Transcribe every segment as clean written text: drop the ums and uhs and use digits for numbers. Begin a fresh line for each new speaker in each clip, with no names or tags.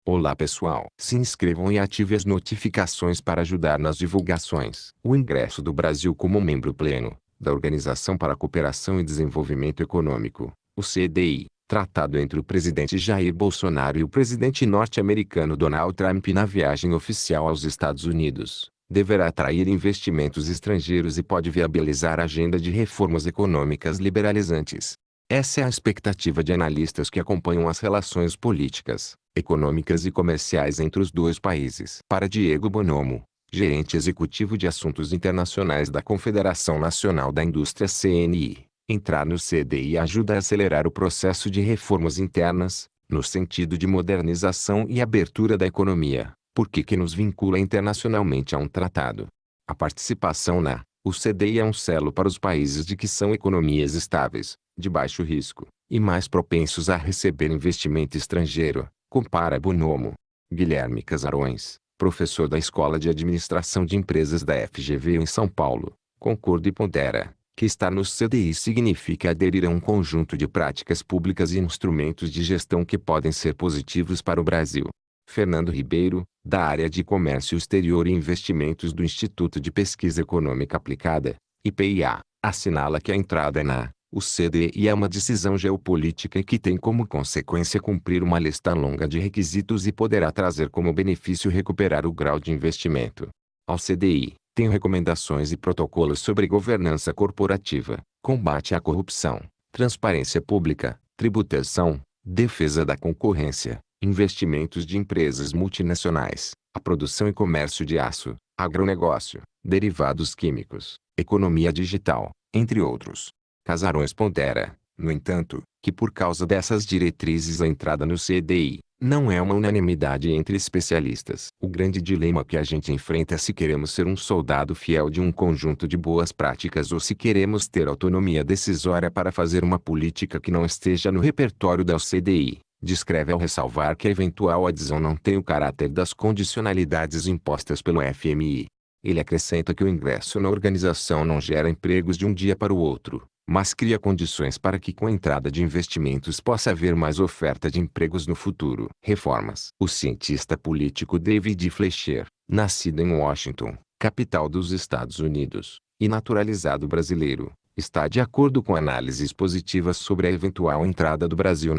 Olá pessoal, se inscrevam e ative as notificações para ajudar nas divulgações. O ingresso do Brasil como membro pleno da Organização para a Cooperação e Desenvolvimento Econômico, o CDI, tratado entre o presidente Jair Bolsonaro e o presidente norte-americano Donald Trump na viagem oficial aos Estados Unidos, deverá atrair investimentos estrangeiros e pode viabilizar a agenda de reformas econômicas liberalizantes. Essa é a expectativa de analistas que acompanham as relações políticas, econômicas e comerciais entre os dois países. Para Diego Bonomo, gerente executivo de assuntos internacionais da Confederação Nacional da Indústria CNI, entrar no CDI ajuda a acelerar o processo de reformas internas, no sentido de modernização e abertura da economia, porque que nos vincula internacionalmente a um tratado. A participação o CDI é um selo para os países de que são economias estáveis, de baixo risco, e mais propensos a receber investimento estrangeiro, compara Bonomo. Guilherme Casarões, professor da Escola de Administração de Empresas da FGV em São Paulo, concorda e pondera que estar no CDI significa aderir a um conjunto de práticas públicas e instrumentos de gestão que podem ser positivos para o Brasil. Fernando Ribeiro, da área de Comércio Exterior e Investimentos do Instituto de Pesquisa Econômica Aplicada, IPEA, assinala que a entrada o CDI é uma decisão geopolítica que tem como consequência cumprir uma lista longa de requisitos e poderá trazer como benefício recuperar o grau de investimento. Ao CDI, tem recomendações e protocolos sobre governança corporativa, combate à corrupção, transparência pública, tributação, defesa da concorrência, investimentos de empresas multinacionais, a produção e comércio de aço, agronegócio, derivados químicos, economia digital, entre outros. Casarões pondera, no entanto, que por causa dessas diretrizes a entrada no CDI não é uma unanimidade entre especialistas. O grande dilema que a gente enfrenta é se queremos ser um soldado fiel de um conjunto de boas práticas ou se queremos ter autonomia decisória para fazer uma política que não esteja no repertório da CDI. Descreve ao ressalvar que a eventual adesão não tem o caráter das condicionalidades impostas pelo FMI. Ele acrescenta que o ingresso na organização não gera empregos de um dia para o outro, mas cria condições para que com a entrada de investimentos possa haver mais oferta de empregos no futuro. Reformas. O cientista político David Fleischer, nascido em Washington, capital dos Estados Unidos, e naturalizado brasileiro, está de acordo com análises positivas sobre a eventual entrada do Brasil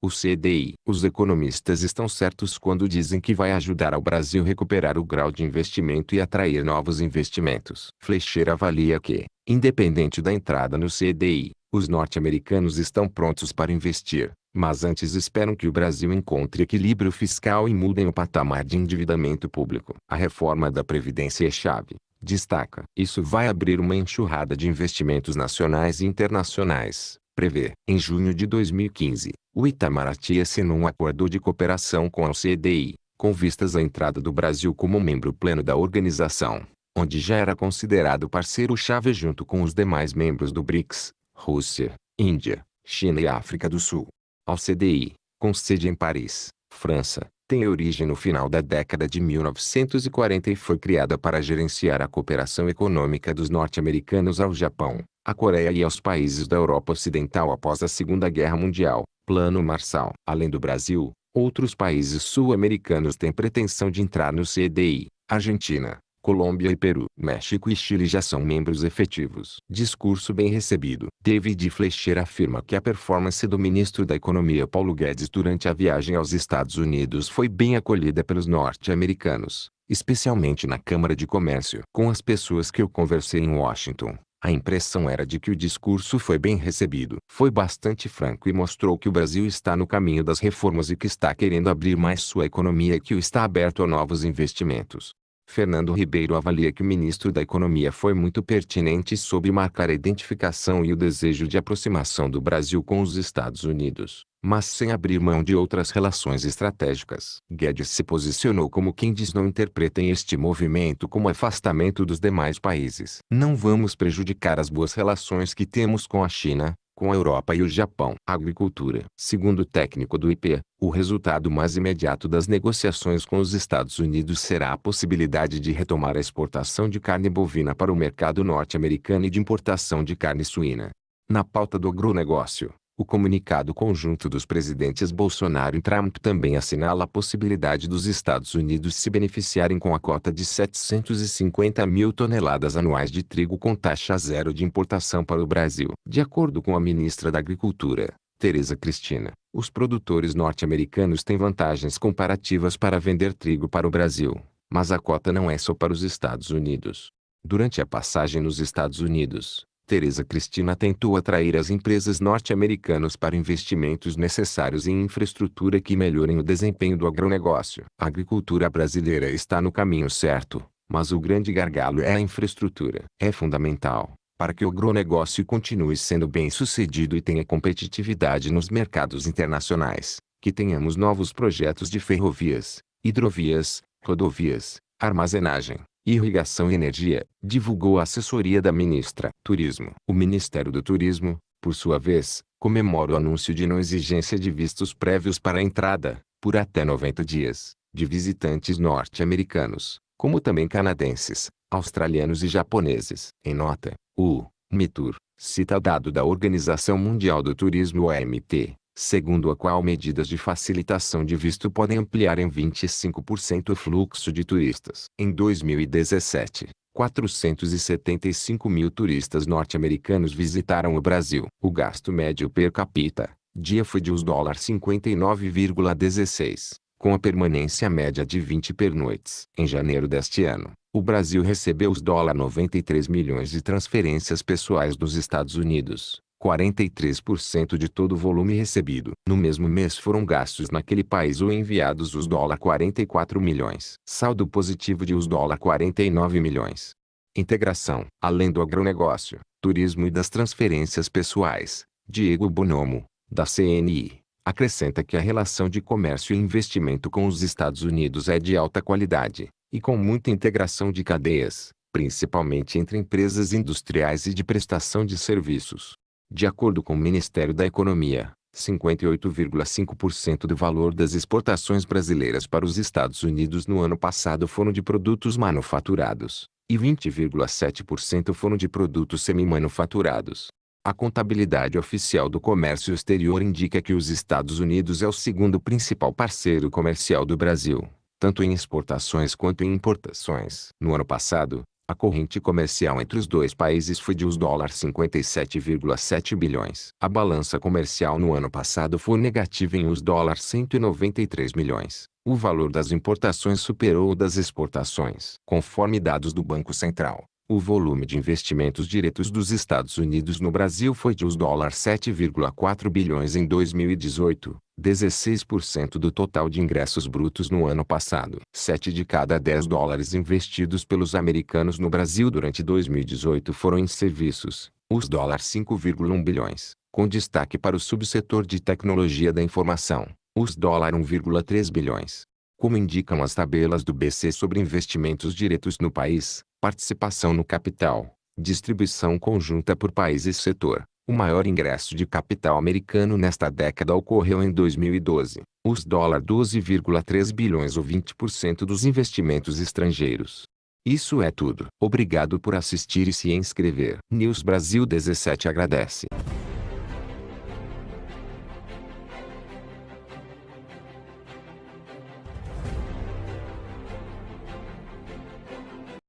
o CDI. Os economistas estão certos quando dizem que vai ajudar ao Brasil recuperar o grau de investimento e atrair novos investimentos. Fleischer avalia que, independente da entrada no CDI, os norte-americanos estão prontos para investir, mas antes esperam que o Brasil encontre equilíbrio fiscal e mudem o patamar de endividamento público. A reforma da Previdência é chave, destaca. Isso vai abrir uma enxurrada de investimentos nacionais e internacionais, prevê. Em junho de 2015, o Itamaraty assinou um acordo de cooperação com a CDI, com vistas à entrada do Brasil como membro pleno da organização, onde já era considerado parceiro-chave junto com os demais membros do BRICS, Rússia, Índia, China e África do Sul. Ao CDI, com sede em Paris, França, tem origem no final da década de 1940 e foi criada para gerenciar a cooperação econômica dos norte-americanos ao Japão, à Coreia e aos países da Europa Ocidental após a Segunda Guerra Mundial. Plano Marshall. Além do Brasil, outros países sul-americanos têm pretensão de entrar no CDI. Argentina, Colômbia e Peru, México e Chile já são membros efetivos. Discurso bem recebido. David Fleischer afirma que a performance do ministro da Economia Paulo Guedes durante a viagem aos Estados Unidos foi bem acolhida pelos norte-americanos, especialmente na Câmara de Comércio. Com as pessoas que eu conversei em Washington, a impressão era de que o discurso foi bem recebido. Foi bastante franco e mostrou que o Brasil está no caminho das reformas e que está querendo abrir mais sua economia e que está aberto a novos investimentos. Fernando Ribeiro avalia que o ministro da Economia foi muito pertinente sobre marcar a identificação e o desejo de aproximação do Brasil com os Estados Unidos, mas sem abrir mão de outras relações estratégicas. Guedes se posicionou como quem diz: não interpretem este movimento como afastamento dos demais países. Não vamos prejudicar as boas relações que temos com a China, com a Europa e o Japão. Agricultura. Segundo o técnico do IPEA, o resultado mais imediato das negociações com os Estados Unidos será a possibilidade de retomar a exportação de carne bovina para o mercado norte-americano e de importação de carne suína. Na pauta do agronegócio, O comunicado conjunto dos presidentes Bolsonaro e Trump também assinala a possibilidade dos Estados Unidos se beneficiarem com a cota de 750 mil toneladas anuais de trigo com taxa zero de importação para o Brasil. De acordo com a ministra da Agricultura, Tereza Cristina, os produtores norte-americanos têm vantagens comparativas para vender trigo para o Brasil, mas a cota não é só para os Estados Unidos. Durante a passagem nos Estados Unidos, Tereza Cristina tentou atrair as empresas norte-americanas para investimentos necessários em infraestrutura que melhorem o desempenho do agronegócio. A agricultura brasileira está no caminho certo, mas o grande gargalo é a infraestrutura. É fundamental, para que o agronegócio continue sendo bem-sucedido e tenha competitividade nos mercados internacionais, que tenhamos novos projetos de ferrovias, hidrovias, rodovias, armazenagem, irrigação e energia, divulgou a assessoria da ministra Turismo. O Ministério do Turismo, por sua vez, comemora o anúncio de não exigência de vistos prévios para a entrada, por até 90 dias, de visitantes norte-americanos, como também canadenses, australianos e japoneses. Em nota, o MITUR cita dado da Organização Mundial do Turismo (OMT), segundo a qual medidas de facilitação de visto podem ampliar em 25% o fluxo de turistas. Em 2017, 475 mil turistas norte-americanos visitaram o Brasil. O gasto médio per capita, dia foi de US$ 59,16, com a permanência média de 20 pernoites. Em janeiro deste ano, o Brasil recebeu os $93 milhões de transferências pessoais dos Estados Unidos. 43% de todo o volume recebido. No mesmo mês foram gastos naquele país ou enviados os $44 milhões. Saldo positivo de os $49 milhões. Integração. Além do agronegócio, turismo e das transferências pessoais, Diego Bonomo, da CNI, acrescenta que a relação de comércio e investimento com os Estados Unidos é de alta qualidade, e com muita integração de cadeias, principalmente entre empresas industriais e de prestação de serviços. De acordo com o Ministério da Economia, 58,5% do valor das exportações brasileiras para os Estados Unidos no ano passado foram de produtos manufaturados, e 20,7% foram de produtos semi-manufaturados. A contabilidade oficial do comércio exterior indica que os Estados Unidos é o segundo principal parceiro comercial do Brasil, tanto em exportações quanto em importações. No ano passado, a corrente comercial entre os dois países foi de US$ 57,7 bilhões. A balança comercial no ano passado foi negativa em US$ 193 milhões. O valor das importações superou o das exportações. Conforme dados do Banco Central, o volume de investimentos diretos dos Estados Unidos no Brasil foi de US$ 7,4 bilhões em 2018, 16% do total de ingressos brutos no ano passado. 7 de cada 10 dólares investidos pelos americanos no Brasil durante 2018 foram em serviços, os $5,1 bilhões, com destaque para o subsetor de tecnologia da informação, os $1,3 bilhões. Como indicam as tabelas do BC sobre investimentos diretos no país, participação no capital, distribuição conjunta por país e setor, o maior ingresso de capital americano nesta década ocorreu em 2012, os $12,3 bilhões ou 20% dos investimentos estrangeiros. Isso é tudo. Obrigado por assistir e se inscrever. News Brasil 17 agradece.